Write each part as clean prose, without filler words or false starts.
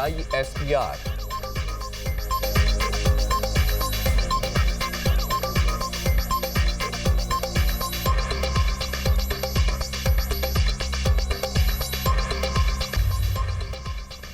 ISPR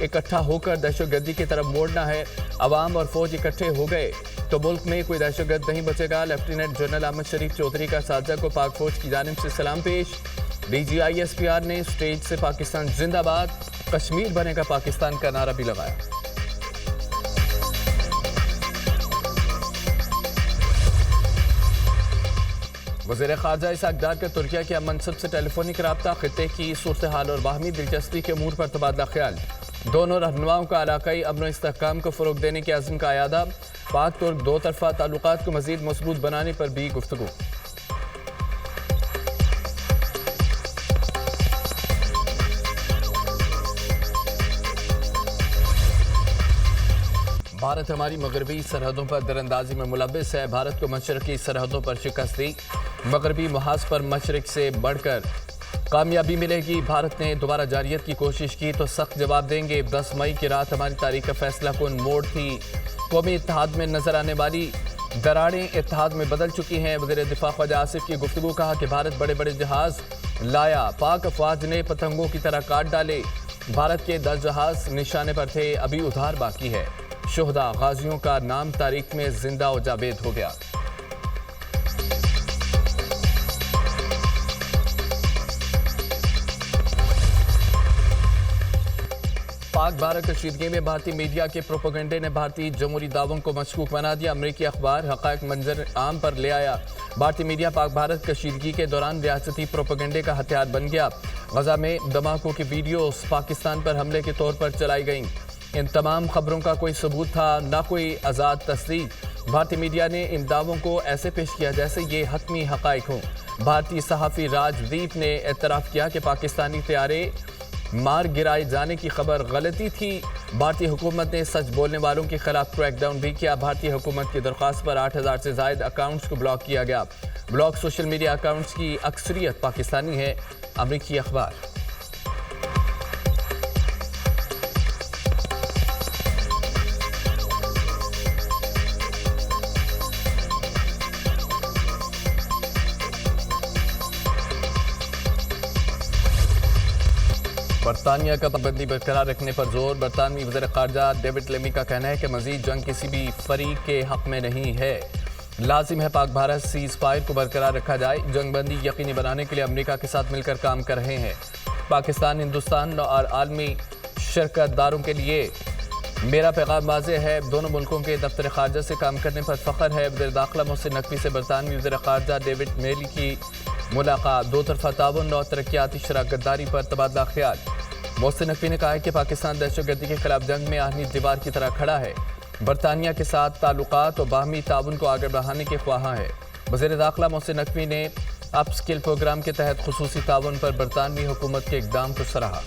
اکٹھا ہو کر دہشت گردی کی طرف موڑنا ہے. عوام اور فوج اکٹھے ہو گئے تو ملک میں کوئی دہشت گرد نہیں بچے گا. لیفٹیننٹ جنرل احمد شریف چودھری کا اساتذہ کو پاک فوج کی جانب سے سلام پیش. DGISPR نے اسٹیج سے پاکستان زندہ باد، کشمیر بنے گا پاکستان کا نعرہ بھی لگایا. وزیر خارجہ اسحاق ڈار کا ترکیہ کے منصب سے ٹیلی فونک رابطہ، خطے کی صورتحال اور باہمی دلچسپی کے امور پر تبادلہ خیال. دونوں رہنماؤں کا علاقائی امن و استحکام کو فروغ دینے کے عزم کا اعادہ. پاک ترک دو طرفہ تعلقات کو مزید مضبوط بنانے پر بھی گفتگو. بھارت ہماری مغربی سرحدوں پر دراندازی میں ملوث ہے. بھارت کو مشرقی سرحدوں پر شکست دی، مغربی محاذ پر مشرق سے بڑھ کر کامیابی ملے گی. بھارت نے دوبارہ جارحیت کی کوشش کی تو سخت جواب دیں گے. 10 مئی کی رات ہماری تاریخ کا فیصلہ کن موڑ تھی. قومی اتحاد میں نظر آنے والی دراڑیں اتحاد میں بدل چکی ہیں. وزیر دفاع خواجہ آصف کی گفتگو. کہا کہ بھارت بڑے بڑے جہاز لایا، پاک افواج نے پتنگوں کی طرح کاٹ ڈالے. بھارت کے 10 جہاز نشانے پر تھے، ابھی ادھار باقی ہے. شہداء غازیوں کا نام تاریخ میں زندہ و جاوید ہو گیا. پاک بھارت کشیدگی میں بھارتی میڈیا کے پروپیگنڈے نے بھارتی جمہوری دعووں کو مشکوک بنا دیا. امریکی اخبار حقائق منظر عام پر لے آیا. بھارتی میڈیا پاک بھارت کشیدگی کے دوران ریاستی پروپیگنڈے کا ہتھیار بن گیا. غزہ میں دھماکوں کی ویڈیوز پاکستان پر حملے کے طور پر چلائی گئیں. ان تمام خبروں کا کوئی ثبوت تھا، نہ کوئی آزاد تصدیق. بھارتی میڈیا نے ان دعووں کو ایسے پیش کیا جیسے یہ حتمی حقائق ہوں. بھارتی صحافی راج دیپ نے اعتراف کیا کہ پاکستانی طیارے مار گرائے جانے کی خبر غلطی تھی. بھارتی حکومت نے سچ بولنے والوں کے خلاف کریک ڈاؤن بھی کیا. بھارتی حکومت کی درخواست پر 8,000 سے زائد اکاؤنٹس کو بلاک کیا گیا. بلاک سوشل میڈیا اکاؤنٹس کی اکثریت پاکستانی ہے. امریکی اخبار. برطانیہ کا پابندی برقرار رکھنے پر زور. برطانوی وزیر خارجہ ڈیوڈ لیمی کا کہنا ہے کہ مزید جنگ کسی بھی فریق کے حق میں نہیں ہے. لازم ہے پاک بھارت سیز فائر کو برقرار رکھا جائے. جنگ بندی یقینی بنانے کے لیے امریکہ کے ساتھ مل کر کام کر رہے ہیں. پاکستان، ہندوستان اور عالمی شرکت داروں کے لیے میرا پیغام واضح ہے. دونوں ملکوں کے دفتر خارجہ سے کام کرنے پر فخر ہے. وزیر داخلہ محسن نقوی سے برطانوی وزیر خارجہ ڈیوڈ میلی کی ملاقات. دو طرفہ تعاون اور ترقیاتی شراکت داری پر تبادلہ خیال. محسن نقوی نے کہا ہے کہ پاکستان دہشت گردی کے خلاف جنگ میں آہنی دیوار کی طرح کھڑا ہے. برطانیہ کے ساتھ تعلقات اور باہمی تعاون کو آگے بڑھانے کے خواہاں ہے. وزیر داخلہ محسن نقوی نے اپ اسکل پروگرام کے تحت خصوصی تعاون پر برطانوی حکومت کے اقدام کو سراہا.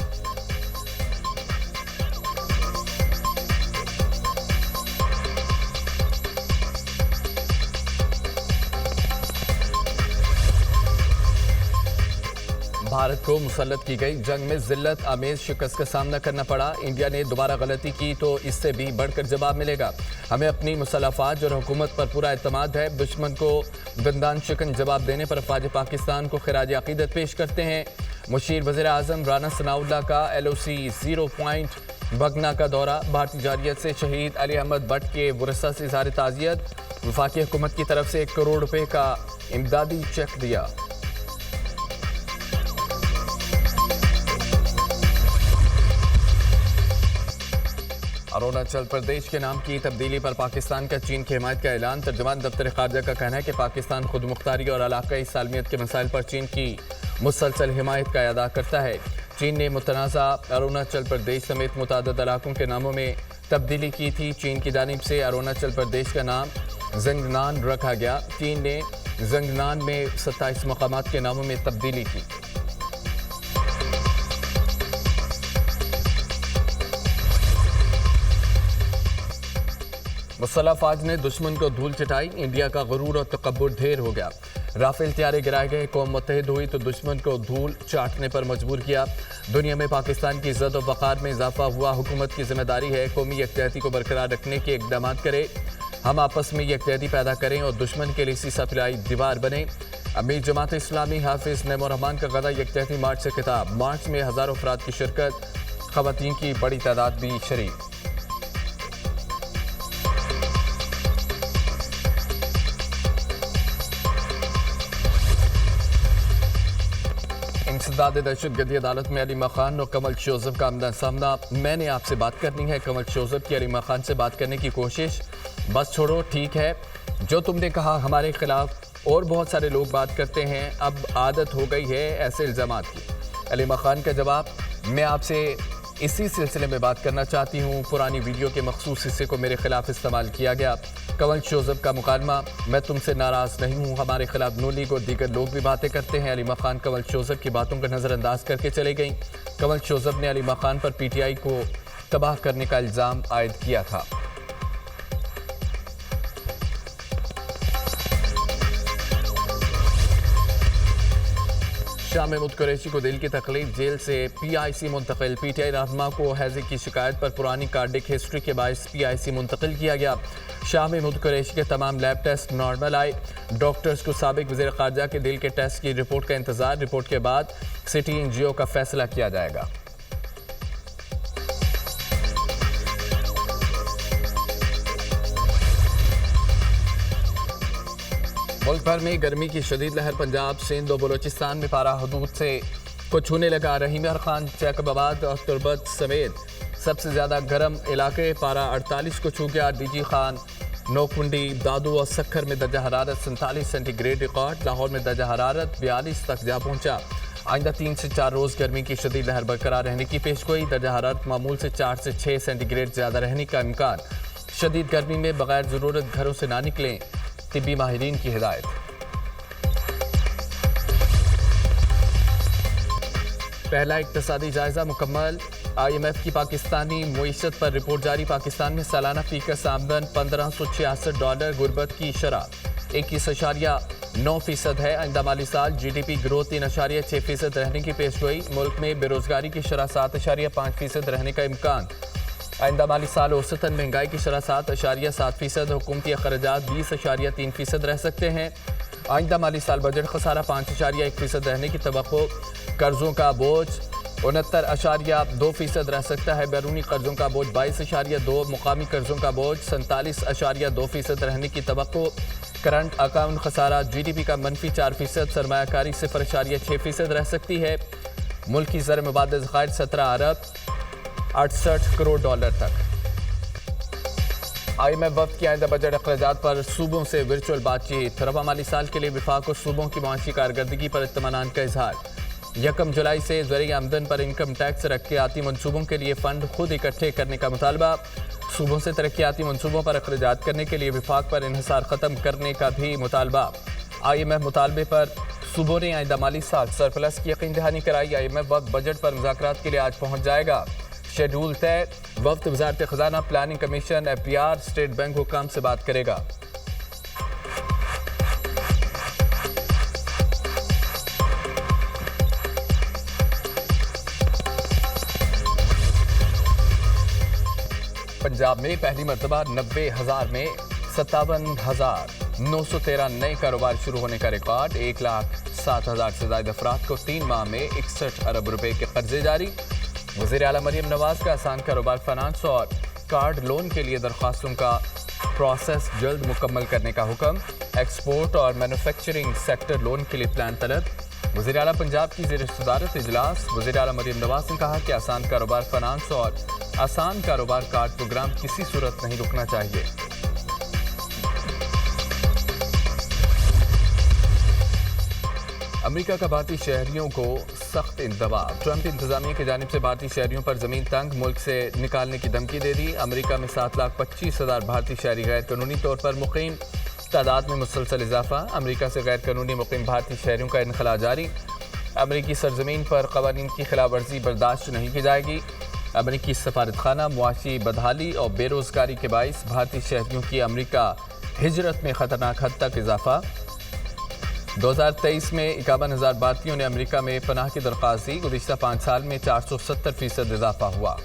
بھارت کو مسلط کی گئی جنگ میں ذلت آمیز شکست کا سامنا کرنا پڑا. انڈیا نے دوبارہ غلطی کی تو اس سے بھی بڑھ کر جواب ملے گا. ہمیں اپنی مسلح افواج اور حکومت پر پورا اعتماد ہے. دشمن کو دندان شکن جواب دینے پر افواج پاکستان کو خراج عقیدت پیش کرتے ہیں. مشیر وزیر اعظم رانا ثناء اللہ کا LOC 0 پوائنٹ بگنا کا دورہ. بھارتی جارحیت سے شہید علی احمد بٹ کے ورثاء سے اظہار تعزیت. وفاقی حکومت کی طرف سے 1 کروڑ روپے کا امدادی چیک دیا. اروناچل پردیش کے نام کی تبدیلی پر پاکستان کا چین کی حمایت کا اعلان. ترجمان دفتر خارجہ کا کہنا ہے کہ پاکستان خود مختاری اور علاقائی سالمیت کے مسائل پر چین کی مسلسل حمایت کا اعادہ کرتا ہے. چین نے متنازع اروناچل پردیش سمیت متعدد علاقوں کے ناموں میں تبدیلی کی تھی. چین کی جانب سے اروناچل پردیش کا نام زنگنان رکھا گیا. چین نے زنگنان میں 27 مقامات کے ناموں میں تبدیلی کی. مسلح افواج نے دشمن کو دھول چٹائی. انڈیا کا غرور اور تکبر ڈھیر ہو گیا. رافیل طیارے گرائے گئے. قوم متحد ہوئی تو دشمن کو دھول چاٹنے پر مجبور کیا. دنیا میں پاکستان کی عزت و وقار میں اضافہ ہوا. حکومت کی ذمہ داری ہے قومی یکجہتی کو برقرار رکھنے کے اقدامات کرے. ہم آپس میں یکجہتی پیدا کریں اور دشمن کے لیے سیسا پلائی دیوار بنیں. امیر جماعت اسلامی حافظ نعیم الرحمان کا غزہ یکجہتی مارچ سے خطاب. مارچ میں ہزاروں افراد کی شرکت. خواتین کی بڑی تعداد بھی شریک۔ انسداد دہشت گردی عدالت میں علیمہ خان اور کمل شوزب کا آمنا سامنا۔ میں نے آپ سے بات کرنی ہے، کمل شوزب کی علیمہ خان سے بات کرنے کی کوشش۔ بس چھوڑو، ٹھیک ہے، جو تم نے کہا ہمارے خلاف اور بہت سارے لوگ بات کرتے ہیں، اب عادت ہو گئی ہے ایسے الزامات کی۔ علیمہ خان کا جواب، میں آپ سے اسی سلسلے میں بات کرنا چاہتی ہوں، پرانی ویڈیو کے مخصوص حصے کو میرے خلاف استعمال کیا گیا۔ کمل شوزب کا مکالمہ، میں تم سے ناراض نہیں ہوں، ہمارے خلاف نون لیگ اور دیگر لوگ بھی باتیں کرتے ہیں۔ علیمہ خان کمل شوزب کی باتوں کا نظر انداز کر کے چلے گئیں۔ کمل شوزب نے علیمہ خان پر پی ٹی آئی کو تباہ کرنے کا الزام عائد کیا تھا۔ شاہ محمود قریشی کو دل کی تکلیف، جیل سے پی آئی سی منتقل۔ پی ٹی آئی رہنما کو ہیضے کی شکایت پر پرانی کارڈک ہسٹری کے باعث پی آئی سی منتقل کیا گیا۔ شاہ محمود قریشی کے تمام لیب ٹیسٹ نارمل آئے۔ ڈاکٹرز کو سابق وزیر خارجہ کے دل کے ٹیسٹ کی رپورٹ کا انتظار۔ رپورٹ کے بعد سٹی این جی او کا فیصلہ کیا جائے گا۔ ملک بھر میں گرمی کی شدید لہر، پنجاب، سندھ اور بلوچستان میں پارہ حدود سے کو چھونے لگا۔ رحیم خان، جیکب آباد اور تربت سمیت سب سے زیادہ گرم علاقے، پارہ 48 کو چھو گیا۔ ڈی جی خان، نوکنڈی، دادو اور سکھر میں درجہ حرارت 47 سینٹی گریڈ ریکارڈ۔ لاہور میں درجہ حرارت 42 تک جا پہنچا۔ آئندہ 3 سے 4 روز گرمی کی شدید لہر برقرار رہنے کی پیشگوئی۔ درجہ حرارت معمول سے 4 سے 6 سینٹی گریڈ زیادہ رہنے کا امکان۔ شدید گرمی میں بغیر ضرورت گھروں سے نہ نکلیں، طبی ماہرین کی ہدایت۔ پہلا اقتصادی جائزہ مکمل، آئی ایم ایف کی پاکستانی معیشت پر رپورٹ جاری۔ پاکستان میں سالانہ فی کس آمدن $1566، غربت کی شرح 21.9% ہے۔ آئندہ مالی سال جی ڈی پی گروتھ 3.6% رہنے کی پیشگوئی۔ ملک میں بے روزگاری کی شرح 7.5% رہنے کا امکان۔ آئندہ مالی سال اوسطاً مہنگائی کی شرح 7.7%، حکومتی اخراجات 20.3% رہ سکتے ہیں۔ آئندہ مالی سال بجٹ خسارہ 5.1% رہنے کی توقع۔ قرضوں کا بوجھ 69.2% رہ سکتا ہے۔ بیرونی قرضوں کا بوجھ 22.2%، مقامی قرضوں کا بوجھ 47.2% رہنے کی توقع۔ کرنٹ اکاؤنٹ خسارہ جی ڈی پی کا -4%، سرمایہ کاری 0.6% رہ سکتی ہے۔ ملکی زر مبادلہ ذخائر 17 ارب 68 کروڑ ڈالر تک۔ آئی ایم ایف وفد کی آئندہ بجٹ اخراجات پر صوبوں سے ورچوئل بات چیت۔ رواں مالی سال کے لیے وفاق اور صوبوں کی معاشی کارکردگی پر اطمینان کا اظہار۔ 1 جولائی سے زرعی آمدن پر انکم ٹیکس ترقیاتی منصوبوں کے لیے فنڈ خود اکٹھے کرنے کا مطالبہ۔ صوبوں سے ترقیاتی منصوبوں پر اخراجات کرنے کے لیے وفاق پر انحصار ختم کرنے کا بھی مطالبہ۔ آئی ایم ایف مطالبے پر صوبوں نے آئندہ مالی سال سرپلس کی یقین دہانی کرائی۔ آئی ایم ایف وفد بجٹ پر مذاکرات کے لیے آج پہنچ جائے گا۔ شیڈول طے، وفد وزارت خزانہ، planning commission, F B R, state bank حکام سے بات کرے گا۔ پنجاب میں پہلی مرتبہ 90,000 میں 57,913 نئے کاروبار شروع ہونے کا ریکارڈ۔ 1,07,000 سے زائد افراد کو 3 ماہ میں 61 ارب روپے کے قرضے جاری۔ وزیر اعلیٰ مریم نواز کا آسان کاروبار فنانس اور کارڈ لون کے لیے درخواستوں کا پروسیس جلد مکمل کرنے کا حکم۔ ایکسپورٹ اور مینوفیکچرنگ سیکٹر لون کے لیے پلان طلب۔ وزیر اعلیٰ پنجاب کی زیر صدارت اجلاس۔ وزیر اعلیٰ مریم نواز نے کہا کہ آسان کاروبار فنانس اور آسان کاروبار کارڈ پروگرام کسی صورت نہیں رکنا چاہیے۔ امریکہ کا بھارتی شہریوں کو سخت دباؤ۔ ٹرمپ انتظامیہ کی جانب سے بھارتی شہریوں پر زمین تنگ، ملک سے نکالنے کی دھمکی دے دی۔ امریکہ میں 7,25,000 بھارتی شہری غیر قانونی طور پر مقیم، تعداد میں مسلسل اضافہ۔ امریکہ سے غیر قانونی مقیم بھارتی شہریوں کا انخلاء جاری۔ امریکی سرزمین پر قوانین کی خلاف ورزی برداشت نہیں کی جائے گی۔ امریکی سفارتخانہ، معاشی بدحالی اور بے روزگاری کے باعث بھارتی شہریوں کی امریکہ ہجرت میں خطرناک حد تک اضافہ۔ 2023 میں 51,000 بھارتیوں نے امریکہ میں پناہ کی درخواست دی۔ گزشتہ 5 سال میں 470% اضافہ ہوا۔